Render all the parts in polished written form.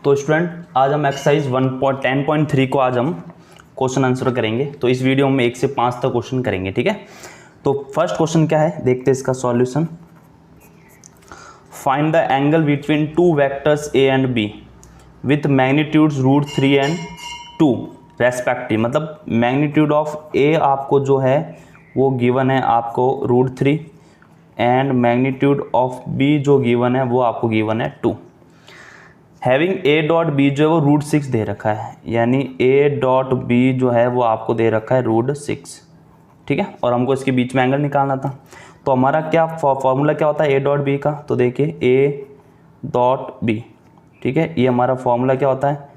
तो स्टूडेंट आज हम एक्सरसाइज 10.3 को आज हम क्वेश्चन आंसर करेंगे। तो इस वीडियो में 1 से 5 तक क्वेश्चन करेंगे, ठीक है। तो फर्स्ट क्वेश्चन क्या है, देखते हैं इसका solution. Find the angle between two vectors A and B with magnitudes √3 and 2 respective. मतलब मैग्नीट्यूड ऑफ ए आपको जो है वो गिवन है आपको √3 एंड मैग्नीट्यूड ऑफ बी जो गिवन है वो आपको गिवन है 2। हैविंग ए डॉट बी जो है वो √6 दे रखा है, यानी ए डॉट बी जो है वो आपको दे रखा है √6, ठीक है। और हमको इसके बीच में एंगल निकालना था। तो हमारा क्या फॉर्मूला क्या होता है ए डॉट बी का, तो देखिए ए डॉट बी, ठीक है, ये हमारा फॉर्मूला क्या होता है,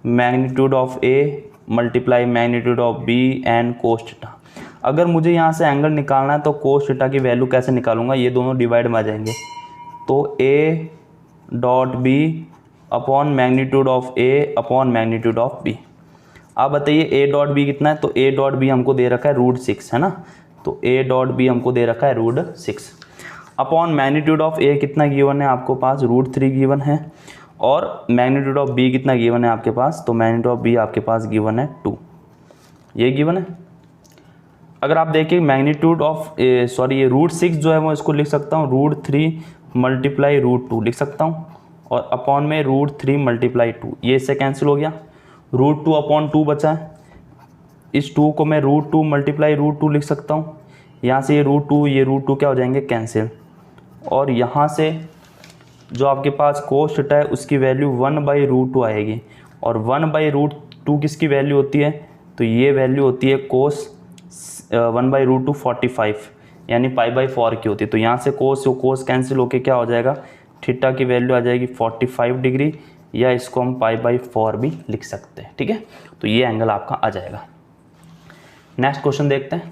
magnitude of A multiply magnitude of B and cos theta. अगर मुझे यहाँ से एंगल निकालना है तो कोस थीटा की वैल्यू कैसे निकालूंगा, ये दोनों डिवाइड में आ जाएंगे। तो A dot B upon magnitude of A upon magnitude of B. आप बताइए ए डॉट बी कितना है, तो ए डॉट बी हमको दे रखा है √6, है ना। तो ए डॉट बी हमको दे रखा है √6 अपॉन मैग्नीट्यूड ऑफ ए कितना गिवन है आपको पास, √3 गिवन है, और मैग्नीट्यूड ऑफ बी कितना गिवन है आपके पास, तो मैग्नीट्यूड ऑफ बी आपके पास गिवन है 2, ये गिवन है। अगर आप देखिए मैग्नीट्यूड ऑफ ये √6 जो है मैं इसको लिख सकता हूँ √3 मल्टीप्लाई √2 लिख सकता हूँ, और अपॉन में √3 मल्टीप्लाई 2, ये इससे कैंसिल हो गया। √2 अपॉन 2 बचा है, इस 2 को मैं √2 मल्टीप्लाई √2 लिख सकता हूँ। यहाँ से ये √2 क्या हो जाएंगे, कैंसिल। और यहाँ से जो आपके पास कोस थीटा है उसकी वैल्यू 1/√2 आएगी, और 1/√2 किसकी वैल्यू होती है, तो ये वैल्यू होती है कोस 1/√2 45, यानी π/4 की होती है। तो यहाँ से कोस कैंसिल होके क्या हो जाएगा, थीटा की वैल्यू आ जाएगी 45 डिग्री, या इसको हम π/4 भी लिख सकते हैं, ठीक है। तो ये एंगल आपका आ जाएगा। नेक्स्ट क्वेश्चन देखते हैं,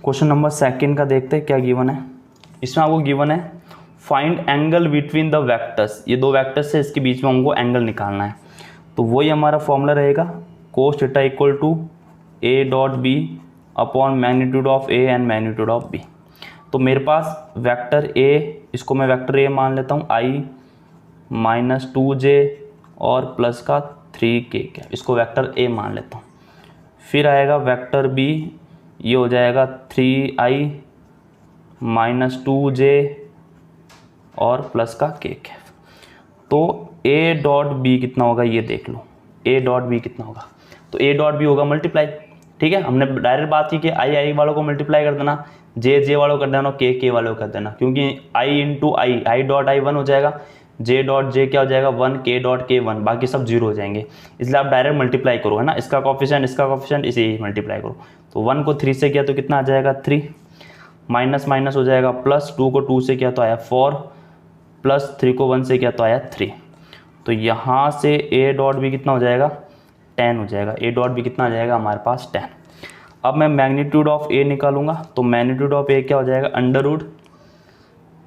क्वेश्चन नंबर 2 का देखते हैं क्या गिवन है। इसमें आपको गिवन है find angle between the vectors. ये दो वेक्टर्स है, इसके बीच में हमको एंगल निकालना है। तो वही हमारा फॉर्मूला रहेगा cos theta equal to A dot B upon magnitude of A and magnitude of B. तो मेरे पास वेक्टर ए, इसको मैं वेक्टर ए मान लेता हूँ, i-2j और प्लस का 3k, क्या इसको वेक्टर ए मान लेता हूँ। फिर आएगा वेक्टर बी, ये हो जाएगा 3i-2j और प्लस का k। तो ए डॉट बी कितना होगा ये देख लो, ए डॉट बी कितना होगा, तो ए डॉट बी होगा मल्टीप्लाई, ठीक है। हमने डायरेक्ट बात की कि आई वालों को मल्टीप्लाई कर देना, जे वालों को कर देना, के वालों को कर देना, क्योंकि आई डॉट आई 1 हो जाएगा, जे डॉट जे क्या हो जाएगा 1, के डॉट के 1, बाकी सब 0 हो जाएंगे। इसलिए आप डायरेक्ट मल्टीप्लाई करो, है ना, इसका कॉफिशिएंट इसे ही मल्टीप्लाई करो। तो 1 को 3 से किया तो कितना आ जाएगा 3, माइनस माइनस हो जाएगा प्लस, 2 को 2 से किया तो आया 4, प्लस 3 को 1 से किया तो आया 3। तो यहाँ से ए डॉट बी कितना हो जाएगा 10 हो जाएगा, ए डॉट बी कितना आ जाएगा हमारे पास 10। अब मैं मैग्नीट्यूड ऑफ ए निकालूंगा, तो मैग्नीट्यूड ऑफ ए क्या हो जाएगा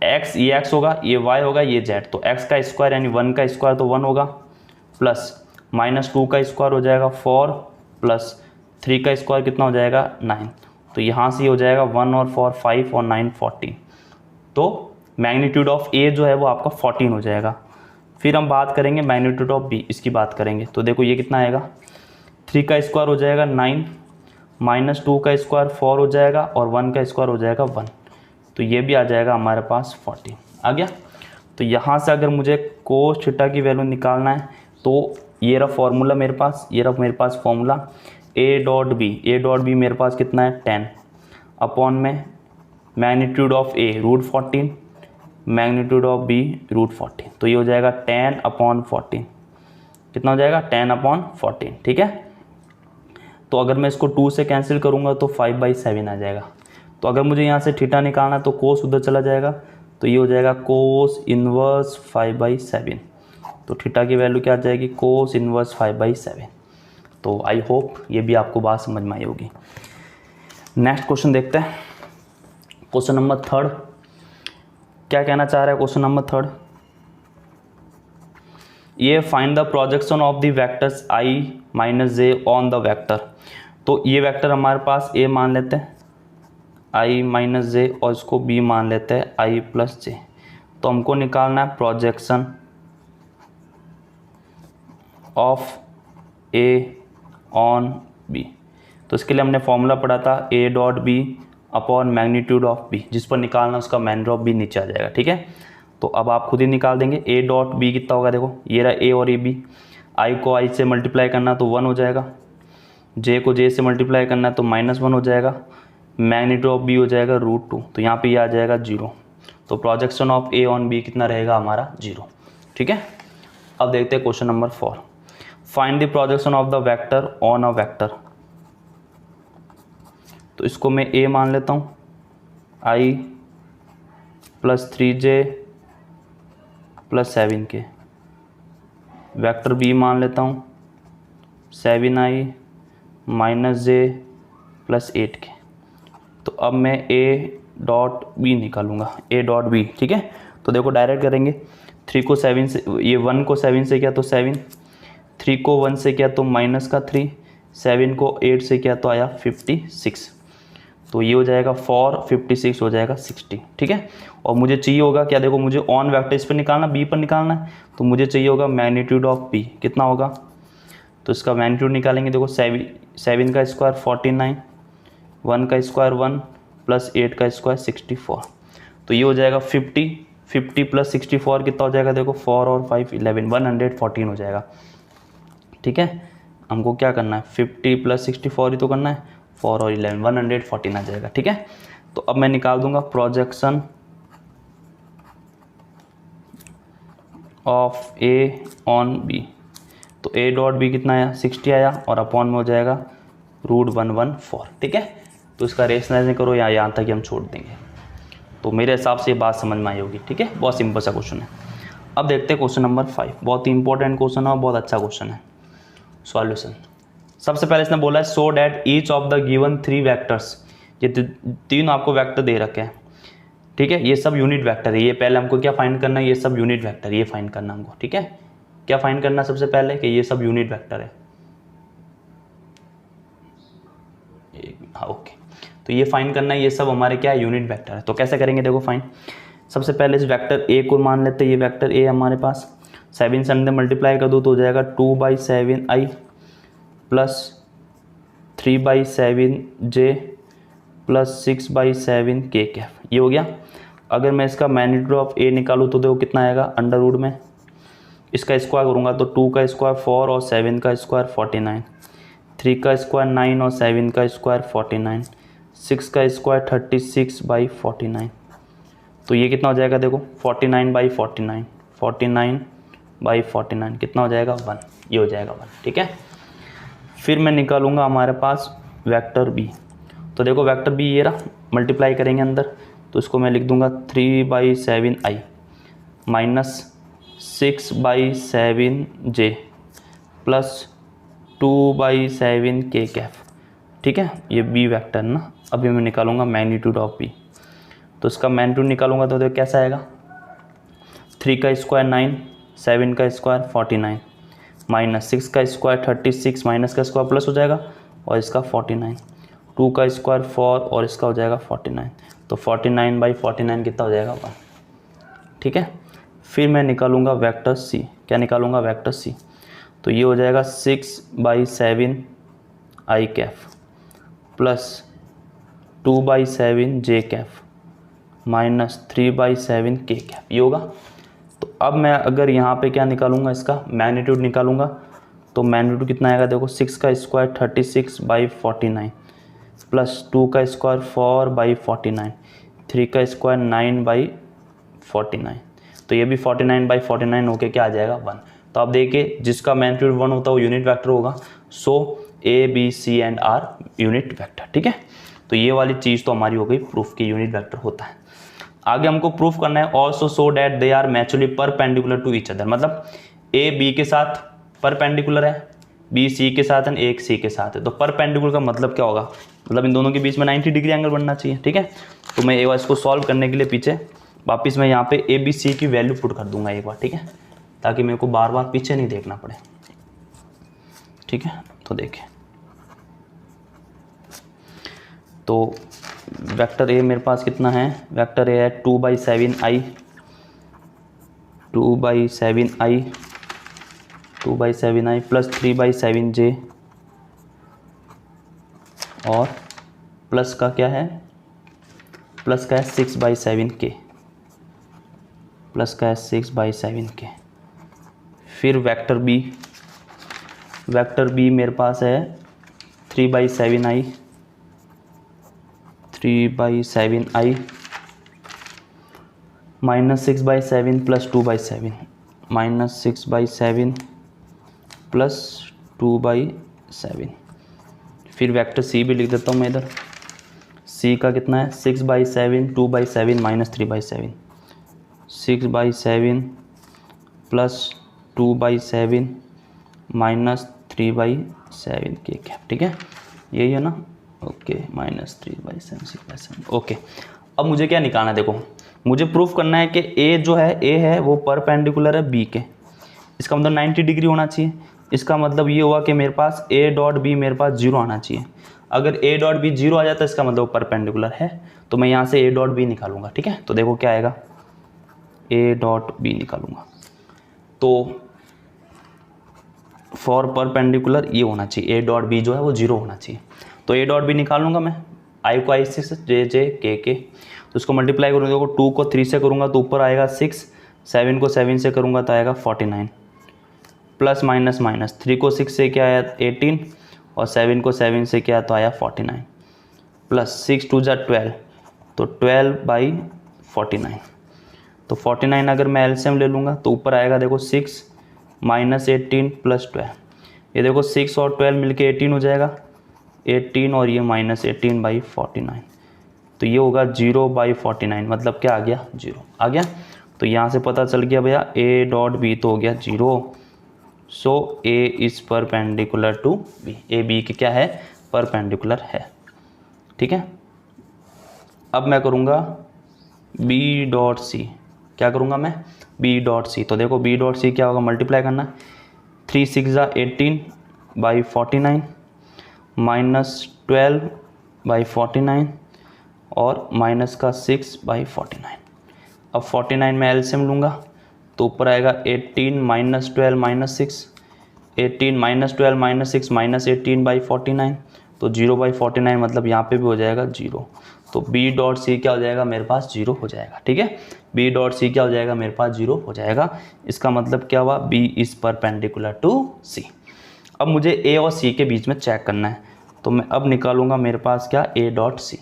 √x, ये x होगा, ये y होगा, ये z। तो x का स्क्वायर यानी 1 का स्क्वायर तो 1 होगा, प्लस -2 का स्क्वायर हो जाएगा 4, प्लस 3 का स्क्वायर कितना हो जाएगा 9। तो यहाँ से हो जाएगा 1 और 4 5 और 9 14। तो मैग्नीट्यूड ऑफ ए जो है वो आपका 14 हो जाएगा। फिर हम बात करेंगे मैग्नीट्यूड ऑफ बी, इसकी बात करेंगे। तो देखो ये कितना आएगा, 3 का स्क्वायर हो जाएगा 9, -2 का स्क्वायर 4 हो जाएगा, और 1 का स्क्वायर हो जाएगा 1। तो ये भी आ जाएगा हमारे पास 14 आ गया। तो यहाँ से अगर मुझे कोस थीटा की वैल्यू निकालना है तो ये रहा फॉर्मूला मेरे पास, ये रहा मेरे पास फॉर्मूला ए डॉट बी मेरे पास कितना है 10 अपॉन में magnitude of A √14 magnitude of B √14। तो ये हो जाएगा 10 अपॉन 14, कितना हो जाएगा 10 अपॉन 14, ठीक है। तो अगर मैं इसको 2 से कैंसिल करूँगा तो 5/7 आ जाएगा। तो अगर मुझे यहाँ से थीटा निकालना है तो कोस उधर चला जाएगा, तो ये हो जाएगा कोस इन्वर्स 5/7। तो थीटा की वैल्यू क्या आ जाएगी, कोस इन्वर्स 5/7। तो आई होप ये भी आपको बात समझ में आई होगी। नेक्स्ट क्वेश्चन देखते हैं, क्वेश्चन नंबर 3 क्या कहना चाह रहा है। क्वेश्चन नंबर 3 ये find the projection of the vectors i-j on the vector. तो ये वेक्टर हमारे पास a मान लेते हैं i-j, और इसको b मान लेते हैं i+j। तो हमको निकालना है projection of A on B. तो इसके लिए हमने फॉर्मूला पढ़ा था A dot B upon magnitude of B, जिस पर निकालना उसका मैग्नीट्यूड ऑफ बी नीचे आ जाएगा। ठीक है, तो अब आप खुद ही निकाल देंगे। ए डॉट बी कितना होगा, देखो ये रहा ए और ए बी, आई को आई से मल्टीप्लाई करना तो 1 हो जाएगा, जे को जे से मल्टीप्लाई करना है तो -1 हो जाएगा, मैग्नीट्यूड ऑफ बी हो जाएगा √2, तो यहाँ पे ये आ जाएगा 0। तो projection of A on B कितना रहेगा हमारा 0। ठीक है, अब देखते हैं question number 4। Find the projection of the vector on a vector. तो इसको मैं ए मान लेता हूँ, i + 3j + 7k। Vector B मान लेता हूँ 7i - j + 8k। तो अब मैं a डॉट बी निकालूंगा, a डॉट बी। ठीक है, तो देखो डायरेक्ट करेंगे, 3 को 7 से, ये 1 को 7 से किया तो 7, 3 को 1 से किया तो -3, 7 को 8 से किया तो आया 56। तो ये हो जाएगा 4, 56 हो जाएगा 60। ठीक है, और मुझे चाहिए होगा क्या, देखो मुझे ऑन वेक्टर इस पर निकालना, बी पर निकालना है, तो मुझे चाहिए होगा मैग्नीट्यूड ऑफ बी कितना होगा। तो इसका मैग्नीट्यूड निकालेंगे, देखो 7 का स्क्वायर 49, 1 का स्क्वायर 1 + 8 का स्क्वायर 64। तो ये हो जाएगा 50 + 64 कितना हो जाएगा, देखो 4 और 5 11, 114 हो जाएगा। ठीक है, हमको क्या करना है, 50 + 64 ही तो करना है, 4 और 11 114 आ जाएगा। ठीक है, तो अब मैं निकाल दूंगा projection of A on B. तो ए डॉट बी कितना आया 60 आया, और अपॉन में हो जाएगा √114। ठीक है, तो इसका रेशनलाइज करो या यहाँ तक ही हम छोड़ देंगे। तो मेरे हिसाब से ये बात समझ में आई होगी। ठीक है, बहुत सिंपल सा क्वेश्चन है। अब देखते हैं क्वेश्चन नंबर 5, बहुत ही इंपॉर्टेंट क्वेश्चन है और बहुत अच्छा क्वेश्चन है। सॉल्यूशन, सबसे पहले इसने बोला है so that each of the given 3 vectors, ये 3 आपको वेक्टर दे रखे हैं। ठीक है, ये सब यूनिट वेक्टर है। ये पहले हमको क्या फाइंड करना है, ये सब यूनिट वेक्टर, ये फाइंड करना हमको। ठीक है, क्या फाइंड करना सबसे पहले कि ये सब यूनिट वेक्टर है। हाँ ओके, तो ये फाइंड करना है, ये सब हमारे क्या है यूनिट वेक्टर है। तो कैसे करेंगे, देखो फाइंड, सबसे पहले इस वेक्टर ए को मान लेते हैं, ये वेक्टर ए हमारे पास 7 से अंदर मल्टीप्लाई कर दो तो हो जाएगा 2/7i + 3/7j + 6/7k कैफ। ये हो गया। अगर मैं इसका मैग्नीट्यूड ऑफ ए निकालूँ तो देखो कितना आएगा, अंडर रूट में इसका स्क्वायर करूँगा तो 2 का स्क्वायर 4 और 7 का स्क्वायर 49, 3 का स्क्वायर 9 और 7 का स्क्वायर 49, 6 का स्क्वायर 36/49। तो ये कितना हो जाएगा, देखो 49/49, 49/49 कितना हो जाएगा 1, ये हो जाएगा 1। ठीक है, फिर मैं निकालूंगा हमारे पास वेक्टर बी। तो देखो वेक्टर बी ये रहा, मल्टीप्लाई करेंगे अंदर, तो इसको मैं लिख दूंगा 3/7i - 6/7j + 2/7k कैफ। ठीक है, ये बी वेक्टर ना। अभी मैं निकालूंगा मैग्नीट्यूड ऑफ बी। तो इसका मैग्नीट्यूड निकालूंगा तो देखो कैसा आएगा, 3 का स्क्वायर 9, 7 का स्क्वायर 49, -6 का स्क्वायर 36, माइनस का स्क्वायर प्लस हो जाएगा और इसका 49, 2 का स्क्वायर 4 और इसका हो जाएगा 49। तो 49/49 कितना हो जाएगा 1। ठीक है, फिर मैं निकालूंगा वेक्टर सी। क्या निकालूंगा, वेक्टर सी। तो ये हो जाएगा 6/7i Kaif + 2/7j Kaif - 3/7k Kaif, ये होगा। तो अब मैं अगर यहाँ पे क्या निकालूंगा, इसका मैग्नीट्यूड निकालूंगा तो मैग्नीट्यूड कितना आएगा, देखो 6 का स्क्वायर 36/49 + 2 का स्क्वायर 4/49, 3 का स्क्वायर 9/49। तो ये भी 49/49 होके क्या आ जाएगा 1। तो आप देखिए जिसका मैग्नीट्यूड 1 होता है वो यूनिट वेक्टर होगा। So A B C and R unit vector. ठीक है, तो ये वाली चीज़ तो हमारी हो गई प्रूफ की यूनिट वेक्टर होता है। आगे हमको प्रूफ करना है also so that they are mutually perpendicular to each other, मतलब ए बी के साथ परपेंडिकुलर है, बी सी के साथ है, एक सी के साथ है। तो परपेंडिकुलर का मतलब क्या होगा, मतलब इन दोनों के बीच में 90 डिग्री एंगल बनना चाहिए। ठीक है, तो मैं एक बार इसको सॉल्व करने के लिए पीछे वापस मैं यहाँ पे ए बी सी की वैल्यू पुट कर दूंगा एक बार। ठीक है, ताकि मेरे को बार बार पीछे नहीं देखना पड़े। ठीक है, तो देखें, तो वेक्टर ए मेरे पास कितना है, वेक्टर ए है 2/7i 2/7i प्लस 3/7j और प्लस का क्या है, प्लस का है 6/7k, प्लस का है 6/7k। फिर वेक्टर बी मेरे पास है 3/7i minus 6/7 plus 2/7 minus 6/7 plus 2/7। फिर वेक्टर सी भी लिख देता हूँ मैं इधर, सी का कितना है 6/7 2/7 माइनस 3/7 6/7 प्लस 2/7 माइनस 3/7 के क्या, ठीक है यही है ना, ओके माइनस 3/7 6/7 ओके। अब मुझे क्या निकालना है, देखो मुझे प्रूफ करना है कि ए जो है ए है वो परपेंडिकुलर है बी के, इसका मतलब 90 डिग्री होना चाहिए। इसका मतलब ये हुआ कि मेरे पास ए डॉट बी मेरे पास 0 आना चाहिए। अगर ए डॉट बी 0 आ जाता है इसका मतलब परपेंडिकुलर है, तो मैं यहाँ से ए डॉट बी निकालूंगा, ठीक है। तो देखो क्या आएगा, ए डॉट बी निकालूंगा तो फॉर परपेंडिकुलर ये होना चाहिए, ए डॉट बी जो है वो 0 होना चाहिए। तो ए डॉट बी निकालूंगा मैं, आई को आई से जे के तो उसको मल्टीप्लाई करूँगा, देखो 2 को 3 से करूँगा तो ऊपर आएगा 6, 7 को 7 से करूँगा तो आएगा 49, प्लस माइनस माइनस 3 को 6 से क्या आया 18 और 7 को 7 से क्या तो आया 49, प्लस 6 2 जा 12 तो 12/49। तो 49 अगर मैं एलसीएम ले लूँगा तो ऊपर आएगा देखो 6 माइनस 18 प्लस 12, ये देखो 6 और 12 मिलके 18 हो जाएगा, 18 और ये माइनस 18/49, तो ये होगा 0/49, मतलब क्या आ गया 0 आ गया। तो यहाँ से पता चल गया भैया ए डॉट बी तो हो गया 0, so A is perpendicular to B, A B के क्या है परपेंडिकुलर है, ठीक है। अब मैं करूँगा बी डॉट सी, क्या करूँगा मैं बी डॉट सी, तो देखो बी डॉट सी क्या होगा, मल्टीप्लाई करना 3 6 18/49 माइनस 12/49 और माइनस का 6/49। अब 49 में एलसीएम लूँगा तो ऊपर आएगा 18 minus 12 minus 6, 18 minus 12 minus 6 minus 18/49, तो 0/49 मतलब यहाँ पे भी हो जाएगा 0। तो बी डॉट सी क्या हो जाएगा मेरे पास 0 हो जाएगा, ठीक है। बी डॉट सी क्या हो जाएगा मेरे पास 0 हो जाएगा। इसका मतलब क्या हुआ, बी इज़ परपेंडिकुलर टू सी। अब मुझे ए और सी के बीच में चेक करना है, तो मैं अब निकालूंगा मेरे पास क्या ए डॉट सी।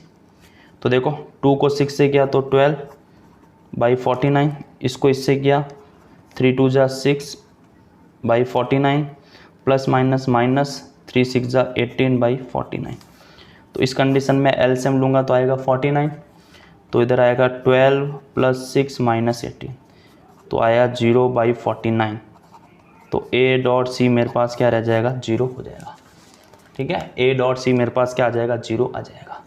तो देखो 2 को 6 से किया तो 12/49, इसको इससे किया 3 2 जा 6/49 प्लस माइनस माइनस 3 6 जा 18/49। तो इस कंडीशन में एलसीएम लूँगा तो आएगा 49, तो इधर आएगा 12 प्लस 6 माइनस 18, तो आया 0/49। तो ए डॉट सी मेरे पास क्या रह जाएगा 0 हो जाएगा, ठीक है। ए डॉट सी मेरे पास क्या आ जाएगा 0 आ जाएगा।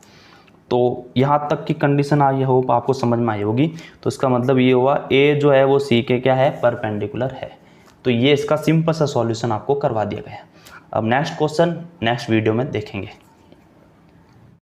तो यहाँ तक की कंडीशन आई होप आपको समझ में आई होगी। तो इसका मतलब ये हुआ ए जो है वो सी के क्या है परपेंडिकुलर है। तो ये इसका सिंपल सा सॉल्यूशन आपको करवा दिया गया है। अब नेक्स्ट क्वेश्चन नेक्स्ट वीडियो में देखेंगे।